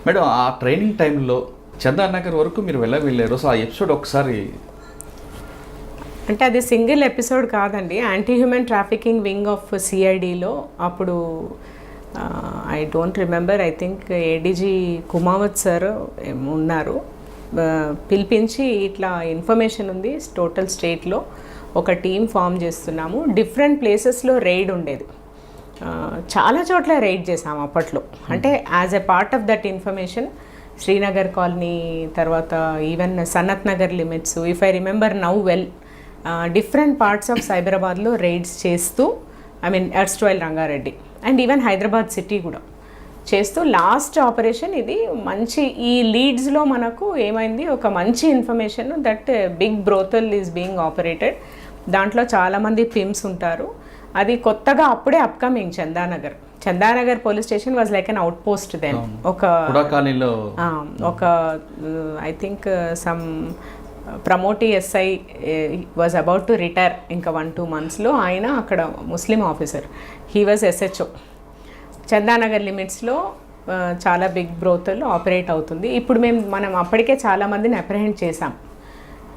Madam ఆ training టైంలో చందానగర్ వరకు మీరు వెళ్ళారు. సో ఆ ఎపిసోడ్ ఒకసారి అంటే అది సింగిల్ ఎపిసోడ్ కాదండి. Anti human trafficking wing of సిఐడిలో అప్పుడు I don't remember, I think ADG Kumawat sir ఉన్నారు. పిలిపించి ఇట్లా ఇన్ఫర్మేషన్ ఉంది, టోటల్ స్టేట్లో ఒక టీం ఫామ్ చేస్తున్నాము, డిఫరెంట్ ప్లేసెస్లో రైడ్ ఉండేది, చాలా చోట్ల రైడ్ చేసాము అప్పట్లో. అంటే as a part of that information Srinagar colony, తర్వాత even Sanath Nagar limits, if I remember now well, different parts of సైబరాబాద్లో రైడ్స్ చేస్తూ, I mean erstwhile Rangareddy and even Hyderabad city కూడా చేస్తూ లాస్ట్ ఆపరేషన్ ఇది మంచి. ఈ లీడ్స్లో మనకు ఏమైంది, ఒక మంచి information that big brothel is being operated, దాంట్లో చాలామంది పిమ్స్ ఉంటారు. అది కొత్తగా అప్పుడే upcoming Chandanagar police station was like an outpost then. ఒక I think some promotee SI was about to retire ఇంకా 1-2 monthsలో. ఆయన అక్కడ Muslim officer, he was SHO. Chandanagar లిమిట్స్లో చాలా బిగ్ బ్రోతల్ ఆపరేట్ అవుతుంది. ఇప్పుడు మనం అప్పటికే చాలామందిని అప్రహెండ్ చేసాం.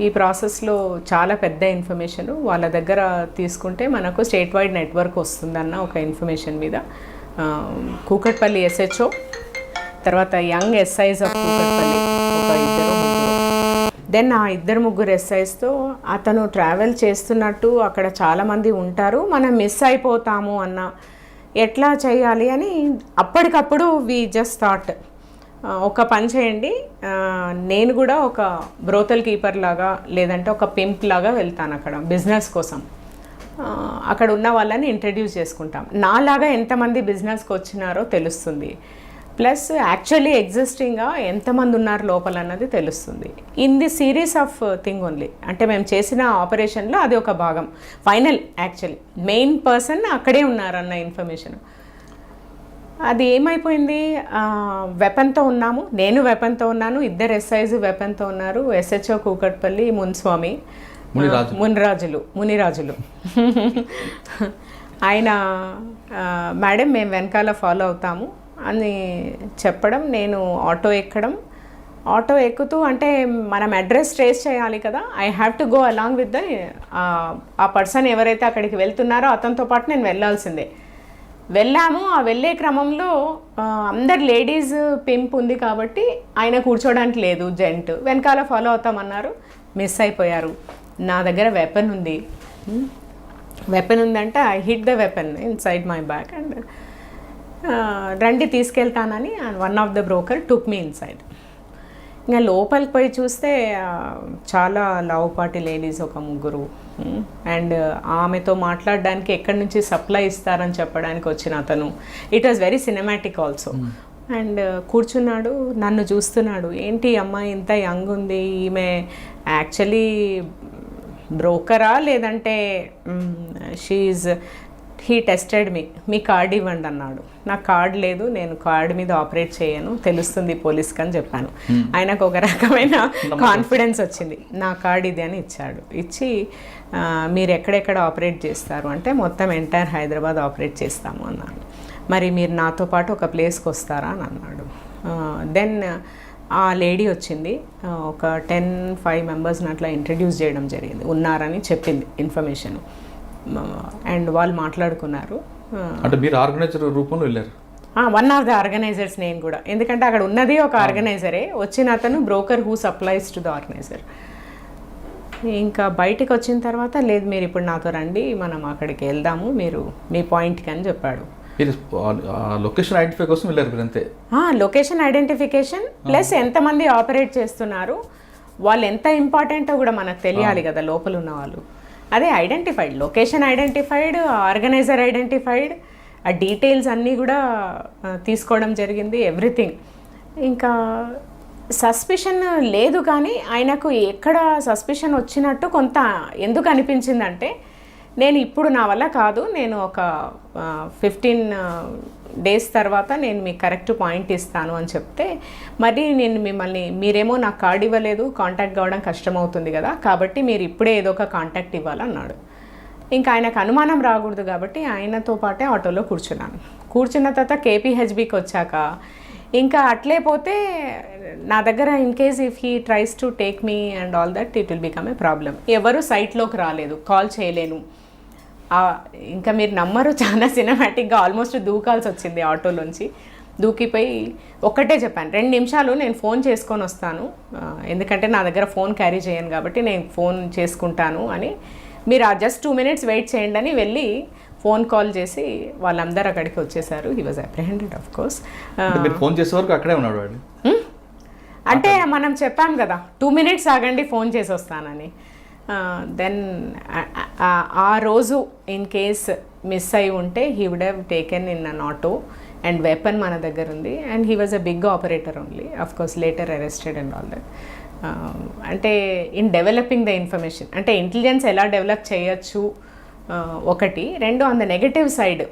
ఈ ప్రాసెస్లో చాలా పెద్ద ఇన్ఫర్మేషన్ వాళ్ళ దగ్గర తీసుకుంటే మనకు స్టేట్ వైడ్ నెట్వర్క్ వస్తుందన్న ఒక ఇన్ఫర్మేషన్ మీద కూకట్పల్లి ఎస్హెచ్ఓ, తర్వాత యంగ్ ఎస్ఐస్ ఆఫ్ కూకట్పల్లి ఒక 2-3, దెన్ ఆ 2-3 ఎస్ఐస్తో అతను ట్రావెల్ చేస్తున్నట్టు అక్కడ చాలామంది ఉంటారు, మనం మిస్ అయిపోతాము అన్న, ఎట్లా చేయాలి అని అప్పటికప్పుడు వి జస్ట్ థాట్, ఒక పని చేయండి, నేను కూడా ఒక బ్రోతల్ కీపర్ లాగా లేదంటే ఒక పింప్ లాగా వెళ్తాను అక్కడ బిజినెస్ కోసం, అక్కడ ఉన్న వాళ్ళని ఇంట్రడ్యూస్ చేసుకుంటాం, నాలాగా ఎంతమంది బిజినెస్కి వచ్చినారో తెలుస్తుంది, ప్లస్ యాక్చువల్లీ ఎగ్జిస్టింగ్గా ఎంతమంది ఉన్నారు లోపల అన్నది తెలుస్తుంది. In the series of thing only, అంటే మేము చేసిన ఆపరేషన్లో అది ఒక భాగం. ఫైనల్ యాక్చువల్లీ మెయిన్ పర్సన్ అక్కడే ఉన్నారన్న ఇన్ఫర్మేషన్. అది ఏమైపోయింది, వెపన్తో ఉన్నాము, నేను వెపన్తో ఉన్నాను, 2 ఎస్ఐస్ వెపన్తో ఉన్నారు, ఎస్హెచ్ఓ కూకట్పల్లి మునిరాజులు ఆయన, మేడం మేము వెనకాల ఫాలో అవుతాము అని చెప్పడం, నేను ఆటో ఎక్కుతూ, అంటే మనం అడ్రస్ ట్రేస్ చేయాలి కదా, I have to go along with ఆ పర్సన్ ఎవరైతే అక్కడికి వెళ్తున్నారో అతనితో పాటు నేను వెళ్ళాల్సిందే. వెళ్ళాము. ఆ వెళ్ళే క్రమంలో అందరు లేడీస్ పింప్ ఉంది కాబట్టి ఆయన కూర్చోడానికి లేదు, జెంట్ వెనకాల ఫాలో అవుతామన్నారు, మిస్ అయిపోయారు. నా దగ్గర వెపన్ ఉందంటే I hit the weapon inside my back and రండి తీసుకెళ్తానని one of the broker took me inside. ఇంకా లోపలికి పోయి చూస్తే చాలా లావుపాటి లేడీస్, ఒక 3, అండ్ ఆమెతో మాట్లాడడానికి ఎక్కడి నుంచి సప్లై ఇస్తారని చెప్పడానికి వచ్చిన అతను. It was very cinematic also. And కూర్చున్నాడు, నన్ను చూస్తున్నాడు, ఏంటి అమ్మాయి ఇంత యంగ్ ఉంది, ఈమె యాక్చువల్లీ బ్రోకరా లేదంటే హీ టెస్టెడ్ మీ కార్డ్ ఇవ్వండి అన్నాడు. నాకు కార్డ్ లేదు, నేను కార్డ్ మీద ఆపరేట్ చేయను, తెలుస్తుంది పోలీస్కి అని చెప్పాను. ఆయనకు ఒక రకమైన కాన్ఫిడెన్స్ వచ్చింది, నా కార్డ్ ఇది అని ఇచ్చాడు. ఇచ్చి మీరు ఎక్కడెక్కడ ఆపరేట్ చేస్తారు అంటే మొత్తం ఎంటైర్ హైదరాబాద్ ఆపరేట్ చేస్తాము అన్నాను. మరి మీరు నాతో పాటు ఒక ప్లేస్కి వస్తారా అని అన్నాడు. దెన్ ఆ లేడీ వచ్చింది, ఒక 10-5 మెంబర్స్ని అట్లా ఇంట్రడ్యూస్ చేయడం జరిగింది, ఉన్నారని చెప్పింది ఇన్ఫర్మేషన్. అండ్ వాళ్ళు మాట్లాడుకున్నారు. అంటే మీరు ఆర్గనైజర్ రూపంలో వెళ్ళారు? వన్ ఆఫ్ ద ఆర్గనైజర్స్ నేను కూడా, ఎందుకంటే అక్కడ ఉన్నది ఒక ఆర్గనైజరే, వచ్చిన అతను broker who supplies to the organizer. ఇంకా బయటకు వచ్చిన తర్వాత, లేదు మీరు ఇప్పుడు నాతో రండి, మనం అక్కడికి వెళ్దాము, మీరు మీ పాయింట్కి అని చెప్పాడు. లొకేషన్ ఐడెంటిఫై కోసం వెళ్ళారు మీరు అంతే? లొకేషన్ ఐడెంటిఫికేషన్ ప్లస్ ఎంతమంది ఆపరేట్ చేస్తున్నారు, వాళ్ళు ఎంత ఇంపార్టెంటో కూడా మనకు తెలియాలి కదా లోపల ఉన్న వాళ్ళు. అదే identified, location identified, organizer identified, ఆ డీటెయిల్స్ అన్నీ కూడా తీసుకోవడం జరిగింది, ఎవ్రీథింగ్. ఇంకా సస్పిషన్ లేదు, కానీ ఆయనకు ఎక్కడ సస్పిషన్ వచ్చినట్టు కొంత ఎందుకు అనిపించిందంటే, నేను ఇప్పుడు నా వల్ల కాదు, నేను ఒక 15 days తర్వాత నేను మీకు కరెక్ట్ పాయింట్ ఇస్తాను అని చెప్తే, మరి నేను మీరేమో నాకు కార్డ్ ఇవ్వలేదు, కాంటాక్ట్ కావడం కష్టమవుతుంది కదా, కాబట్టి మీరు ఇప్పుడే ఏదో ఒక కాంటాక్ట్ ఇవ్వాలన్నాడు. ఇంకా ఆయనకు అనుమానం రాకూడదు కాబట్టి ఆయనతో పాటే ఆటోలో కూర్చున్నాను. కూర్చున్న తర్వాత కేపీహెచ్బికి వచ్చాక ఇంకా అట్లే పోతే నా దగ్గర in case if he tries to take me and all that it will become a problem. ఎవరు సైట్లోకి రాలేదు, కాల్ చేయలేను. ఇంకా మీరు నమ్మరు, చాలా సినిమాటిక్గా ఆల్మోస్ట్ దూకాల్సి వచ్చింది ఆటోలోంచి. దూకిపోయి ఒక్కటే చెప్పాను, 2 నిమిషాలు నేను ఫోన్ చేసుకొని వస్తాను, ఎందుకంటే నా దగ్గర ఫోన్ క్యారీ చేయను కాబట్టి నేను ఫోన్ చేసుకుంటాను అని, మీరు జస్ట్ 2 minutes వెయిట్ చేయండి అని వెళ్ళి ఫోన్ కాల్ చేసి వాళ్ళందరూ అక్కడికి వచ్చేసారు. He was apprehended of course. Phone చేసే వరకు అక్కడే ఉన్నాడు వాడు. అంటే మనం చెప్పాం కదా 2 minutes ఆగండి ఫోన్ చేసి వస్తానని. దెన్ ఆ రోజు ఇన్ కేస్ మిస్ అయి ఉంటే he would have taken in an auto and weapon మన దగ్గర ఉంది. And he was a big operator only, of course later arrested and all that. అంటే ఇన్ డెవలపింగ్ ద ఇన్ఫర్మేషన్, అంటే intelligence ఎలా develop చేయొచ్చు ఒకటి. 2 ఆన్ ద నెగటివ్ సైడ్,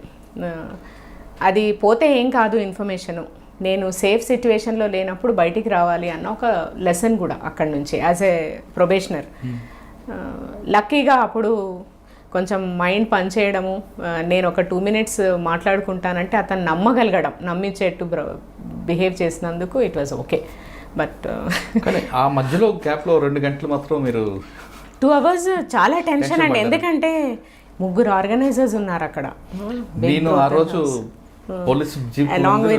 అది పోతే ఏం కాదు ఇన్ఫర్మేషను, నేను సేఫ్ సిచ్యువేషన్లో లేనప్పుడు బయటికి రావాలి అన్న ఒక లెసన్ కూడా అక్కడి నుంచి యాజ్ ఏ ప్రొబేషనర్. లక్కీగా అప్పుడు కొంచెం మైండ్ పనిచేయడము, నేను ఒక 2 minutes మాట్లాడుకుంటానంటే అతను నమ్మగలగడం, నమ్మించేట్టు బిహేవ్ చేసినందుకు ఇట్ వాజ్ ఓకే. బట్ కానీ ఆ మధ్యలో గ్యాప్లో 2 గంటలు మాత్రం మీరు 2 hours చాలా టెన్షన్ అండి, ఎందుకంటే 3 ఆర్గనైజర్స్ ఉన్నారు అక్కడ. నేను ఆ రోజు పోలీస్ జీప్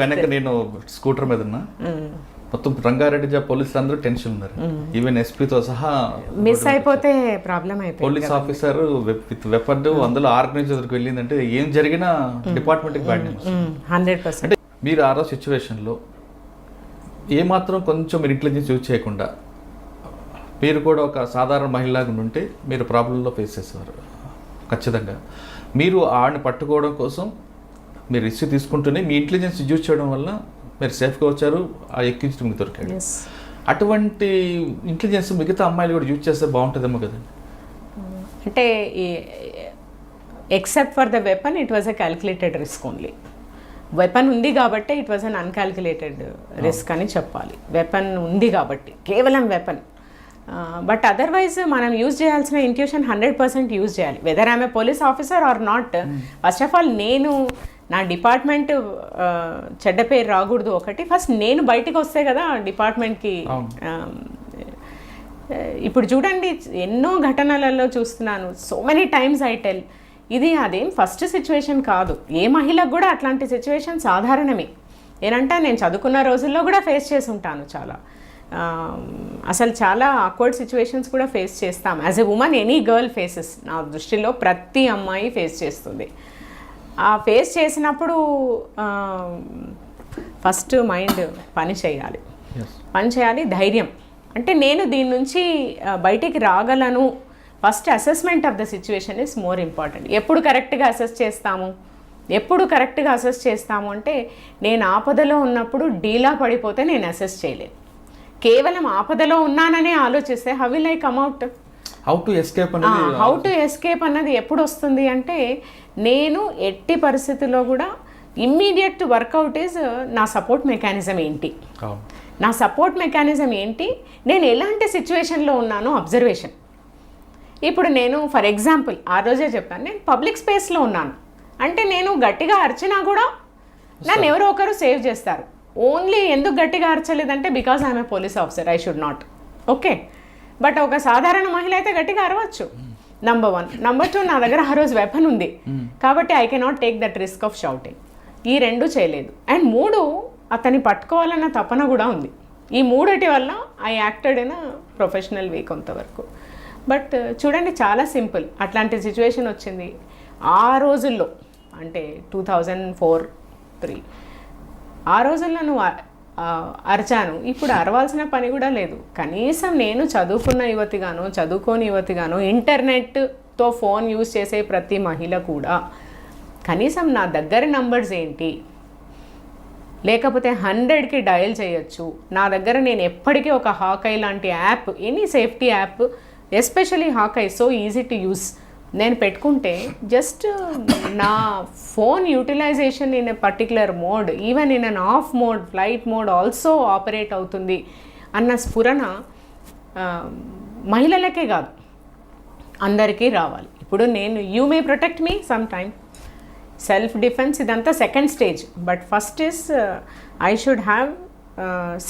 వెనక నేను స్కూటర్ మీద ఉన్నా, మొత్తం రంగారెడ్డి పోలీసులు అందరూ టెన్షన్ ఉన్నారు, ఈవెన్ ఎస్పీతో సహా. మిస్ అయిపోతే ప్రాబ్లం అయిపోయింది. పోలీస్ ఆఫీసర్ విత్ వెపన్ అందులో ఆర్గనైజర్కి వెళ్ళిందంటే ఏం జరిగినా డిపార్ట్మెంట్కి బ్యాడ్ న్యూస్ 100%. అంటే మీరు ఆ రోజు సిచ్యువేషన్లో ఏమాత్రం కొంచెం మీరు ఇంటెలిజెన్స్ యూజ్ చేయకుండా మీరు కూడా ఒక సాధారణ మహిళలాగా ఉంటే మీరు ప్రాబ్లంలో ఫేస్ చేసేవారు ఖచ్చితంగా. మీరు ఆడిని పట్టుకోవడం కోసం మీరు రిస్క్ తీసుకుంటూనే మీ ఇంటెలిజెన్స్ యూజ్ చేయడం వల్ల మీరు సేఫ్గా వచ్చారు, ఆ ఎక్కించడం మీకు దొరికాడు. అటువంటి ఇంటెలిజెన్స్ మిగతా అమ్మాయిలు కూడా యూజ్ చేస్తే బాగుంటుందేమో కదండి. అంటే except for the weapon it was a calculated risk only. Weapon ఉంది కాబట్టి it was an uncalculated risk అని చెప్పాలి. వెపన్ ఉంది కాబట్టి, కేవలం వెపన్. బట్ అదర్వైజ్ మనం యూజ్ చేయాల్సిన ఇంట్యూషన్ 100% యూజ్ చేయాలి, whether I'm a police officer or not. First of all నేను నా డిపార్ట్మెంట్ చెడ్డ పేరు రాకూడదు ఒకటి. ఫస్ట్ నేను బయటకు వస్తే కదా డిపార్ట్మెంట్కి. ఇప్పుడు చూడండి ఎన్నో ఘటనలలో చూస్తున్నాను, so many times I tell, ఇది అదేం ఫస్ట్ సిచ్యువేషన్ కాదు, ఏ మహిళకు కూడా అట్లాంటి సిచ్యువేషన్ సాధారణమే. ఏంటంటే నేను చదువుకున్న రోజుల్లో కూడా ఫేస్ చేసి ఉంటాను చాలా. అసలు చాలా ఆక్వర్డ్ సిచ్యువేషన్స్ కూడా ఫేస్ చేస్తాం as a women. Any girl faces, నా దృష్టిలో ప్రతి అమ్మాయి ఫేస్ చేస్తుంది. ఆ ఫేస్ చేసినప్పుడు ఫస్ట్ మైండ్ పని చేయాలి, ధైర్యం. అంటే నేను దీని నుంచి బయటికి రాగలను. First assessment of the situation is more important. ఎప్పుడు కరెక్ట్గా అసెస్ చేస్తాము అంటే నేను ఆపదలో ఉన్నప్పుడు డీలా పడిపోతే నేను అసెస్ చేయలేను. కేవలం ఆపదలో ఉన్నాననే ఆలోచిస్తే how will I come out? How to escape అన్నది ఎప్పుడు వస్తుంది అంటే నేను ఎట్టి పరిస్థితుల్లో కూడా ఇమ్మీడియట్ వర్కౌట్ ఈజ్ నా సపోర్ట్ మెకానిజం ఏంటి, నేను ఎలాంటి సిచ్యువేషన్లో ఉన్నానో అబ్జర్వేషన్. ఇప్పుడు నేను ఫర్ ఎగ్జాంపుల్ ఆ రోజే చెప్పాను, నేను పబ్లిక్ స్పేస్లో ఉన్నాను అంటే నేను గట్టిగా అరిచినా కూడా నన్ను ఎవరో ఒకరు సేవ్ చేస్తారు. ఓన్లీ ఎందుకు గట్టిగా అరచలేదంటే because I'm a police officer, I should not. Okay, but ఒక సాధారణ మహిళ అయితే గట్టిగా అరవచ్చు. నంబర్ 1. నంబర్ 2, నా దగ్గర ఆ రోజు వెపన్ ఉంది కాబట్టి I cannot take that risk of shouting. ఈ 2 చేయలేదు. అండ్ 3, అతన్ని పట్టుకోవాలన్న తపన కూడా ఉంది. ఈ 3 వల్ల ఐ యాక్టెడ్ ఇన్ ప్రొఫెషనల్ వే కొంతవరకు. బట్ చూడండి చాలా సింపుల్, అట్లాంటి సిచ్యువేషన్ వచ్చింది ఆ రోజుల్లో, అంటే 2004-03 ఆ రోజుల్లో నువ్వు అరిచాను. ఇప్పుడు అరవాల్సిన పని కూడా లేదు. కనీసం నేను చదువుకున్న యువతిగానో చదువుకోని యువతిగానో ఇంటర్నెట్తో ఫోన్ యూజ్ చేసే ప్రతి మహిళ కూడా కనీసం నా దగ్గర నంబర్స్ ఏంటి, లేకపోతే 100కి డయల్ చేయొచ్చు. నా దగ్గర నేను ఎప్పటికీ ఒక హాకై లాంటి app, any safety app, especially Hawkeye, so easy to use, నేను పెట్టుకుంటే జస్ట్ నా phone utilization in a particular mode, even in on off mode, flight mode also operate అవుతుంది అన్న స్ఫురణ మహిళలకే కాదు అందరికీ రావాలి. ఇప్పుడు నేను you may protect me some time, self defence ఇదంతా second stage. But first is I should have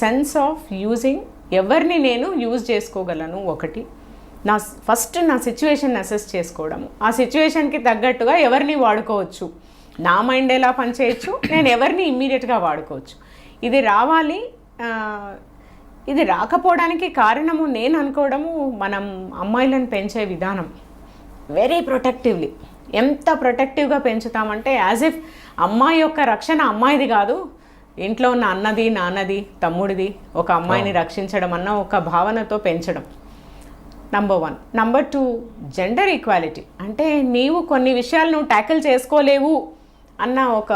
sense of using, ఎవరిని నేను యూజ్ చేసుకోగలను ఒకటి. ఫస్ట్ నా సిచ్యువేషన్ అసెస్ చేసుకోవడము, ఆ సిచ్యువేషన్కి తగ్గట్టుగా ఎవరిని వాడుకోవచ్చు, నా మైండ్ ఎలా పనిచేయచ్చు, నేను ఎవరిని ఇమ్మీడియట్గా వాడుకోవచ్చు. ఇది రావాలి. ఇది రాకపోవడానికి కారణము నేను అనుకోవడము మనం అమ్మాయిలను పెంచే విధానం. వెరీ ప్రొటెక్టివ్లీ, ఎంత ప్రొటెక్టివ్గా పెంచుతామంటే యాజ్ ఇఫ్ అమ్మాయి యొక్క రక్షణ అమ్మాయిది కాదు, ఇంట్లో ఉన్న అన్నది, నాన్నది, తమ్ముడిది, ఒక అమ్మాయిని రక్షించడం అన్న ఒక భావనతో పెంచడం. నంబర్ 1. Number 2, gender equality. అంటే నీవు కొన్ని విషయాలు నువ్వు ట్యాకిల్ చేసుకోలేవు అన్న ఒక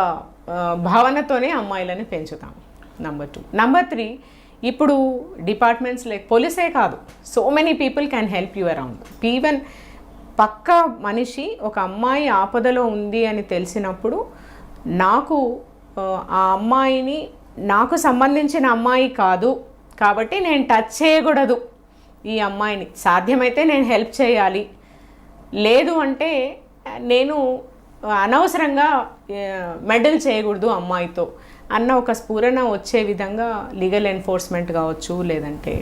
భావనతోనే అమ్మాయిలని పెంచుతాం. నంబర్ 2. నంబర్ 3, ఇప్పుడు డిపార్ట్మెంట్స్ లైక్ పోలీసే కాదు, so many people can help you around. Even పక్క మనిషి ఒక అమ్మాయి ఆపదలో ఉంది అని తెలిసినప్పుడు నాకు ఆ అమ్మాయిని, నాకు సంబంధించిన అమ్మాయి కాదు కాబట్టి నేను టచ్ చేయకూడదు ఈ అమ్మాయిని, సాధ్యమైతే నేను హెల్ప్ చేయాలి, లేదు అంటే నేను అనవసరంగా మెడల్ చేయకూడదు అమ్మాయితో అన్న ఒక స్ఫురణ వచ్చే విధంగా లీగల్ ఎన్ఫోర్స్మెంట్ కావచ్చు, లేదంటే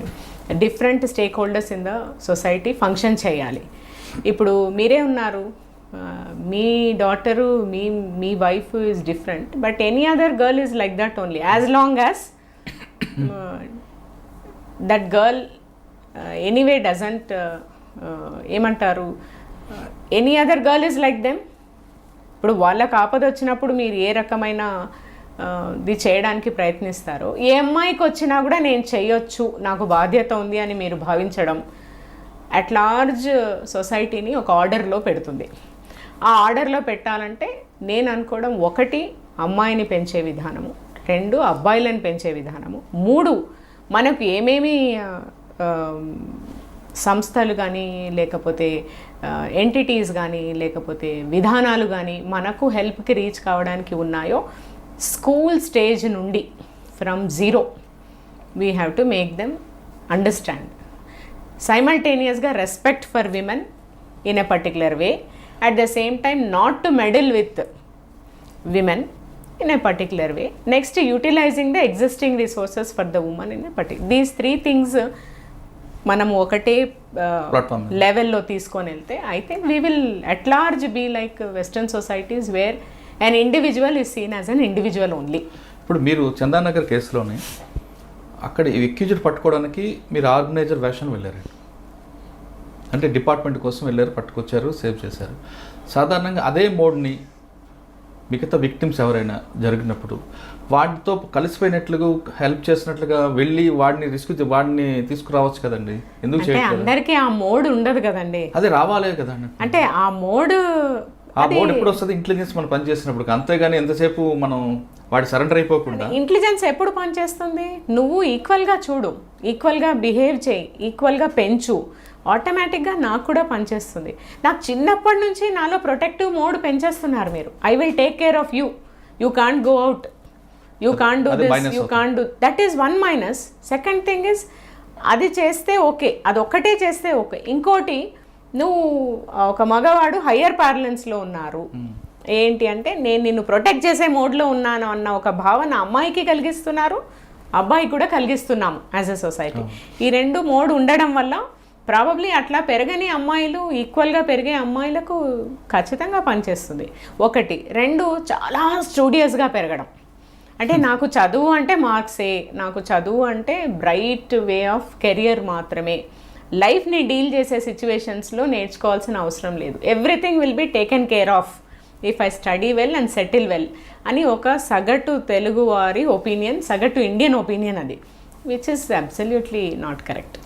different stakeholders in the society function చేయాలి. ఇప్పుడు మీరే ఉన్నారు, మీ డాటరు, మీ wife is different, but any other girl is like that only, as long as that girl anyway doesn't ఏమంటారు, any other girl is like them. ఇప్పుడు వాళ్ళకు ఆపద వచ్చినప్పుడు మీరు ఏ రకమైన ఇది చేయడానికి ప్రయత్నిస్తారో, ఏ అమ్మాయికి వచ్చినా కూడా నేను చేయొచ్చు, నాకు బాధ్యత ఉంది అని మీరు భావించడం అట్ లార్జ్ సొసైటీని ఒక ఆర్డర్లో పెడుతుంది. ఆ ఆర్డర్లో పెట్టాలంటే నేను అనుకోవడం, 1 అమ్మాయిని పెంచే విధానము, 2 అబ్బాయిలను పెంచే విధానము, 3 మనకు ఏమేమి సంస్థలు కానీ, లేకపోతే ఎంటిటీస్ కానీ, లేకపోతే విధానాలు కానీ మనకు హెల్ప్కి రీచ్ కావడానికి ఉన్నాయో, స్కూల్ స్టేజ్ నుండి from 0 we have to make them understand. సైమల్టేనియస్గా respect for women in a particular way, at the same time not to meddle with women in a particular way. Next, utilizing the existing resources for the woman in a particular. These 3 things మనం ఒకటే లెవెల్లో తీసుకొని వెళ్తే I think we will at large be like western societies where an individual is seen as an individual only. ఇప్పుడు మీరు చందానగర్ కేసులోనే అక్కడ accused పట్టుకోవడానికి మీరు ఆర్గనైజర్ వేషన్ వెళ్ళారండి, అంటే డిపార్ట్మెంట్ కోసం వెళ్ళారు, పట్టుకొచ్చారు, సేవ్ చేశారు. సాధారణంగా అదే మోడ్ని మిగతా విక్టిమ్స్ ఎవరైనా జరిగినప్పుడు వాటితో కలిసిపోయినట్లుగా హెల్ప్ చేసినట్లుగా వెళ్ళి వాడిని తీసుకురావచ్చు కదండి, ఎందుకు చేయలేదు? అందరికీ ఆ మోడ్ ఉండదు కదండి, అదే రావాలే కదండి. అంటే ఆ మోడ్ ఎప్పుడు వస్తుంది? ఇంటెలిజెన్స్ మనం పనిచేసినప్పుడు, అంతేగాని ఎంతసేపు మనం వాడి సరెండర్ అయిపోకుండా. ఇంటెలిజెన్స్ ఎప్పుడు పనిచేస్తుంది? నువ్వు ఈక్వల్గా చూడు, ఈక్వల్గా బిహేవ్ చేయి, ఈక్వల్గా పెంచు, ఆటోమేటిక్గా నాకు కూడా పనిచేస్తుంది. నాకు చిన్నప్పటి నుంచి నాలో ప్రొటెక్టివ్ మోడ్ పెంచేస్తున్నారు మీరు. I will take care of you, you can't go out, you can't do this, you can't do that is 1 minus. Second thing is, అది చేస్తే ఓకే, అది ఒక్కటే చేస్తే ఓకే. ఇంకోటి, నువ్వు ఒక మగవాడు హయ్యర్ ప్యారలెన్స్లో ఉన్నారు, ఏంటి అంటే నేను నిన్ను ప్రొటెక్ట్ చేసే మోడ్లో ఉన్నాను అన్న ఒక భావన అమ్మాయికి కలిగిస్తున్నారు, అబ్బాయికి కూడా కలిగిస్తున్నాము యాజ్ ఎ సొసైటీ. ఈ 2 మోడ్ ఉండడం వల్ల ప్రాబబ్లీ అట్లా పెరగని అమ్మాయిలు, ఈక్వల్గా పెరిగే అమ్మాయిలకు ఖచ్చితంగా పనిచేస్తుంది. 1. 2, చాలా స్టూడియస్గా పెరగడం. అంటే నాకు చదువు అంటే మార్క్సే, నాకు చదువు అంటే బ్రైట్ వే ఆఫ్ కెరియర్ మాత్రమే, లైఫ్ని డీల్ చేసే సిచ్యువేషన్స్లో నేర్చుకోవాల్సిన అవసరం లేదు. Everything will be taken care of if I study well and settle well అని ఒక సగటు తెలుగు వారి ఒపీనియన్, సగటు ఇండియన్ ఒపీనియన్ అది, which is absolutely not correct.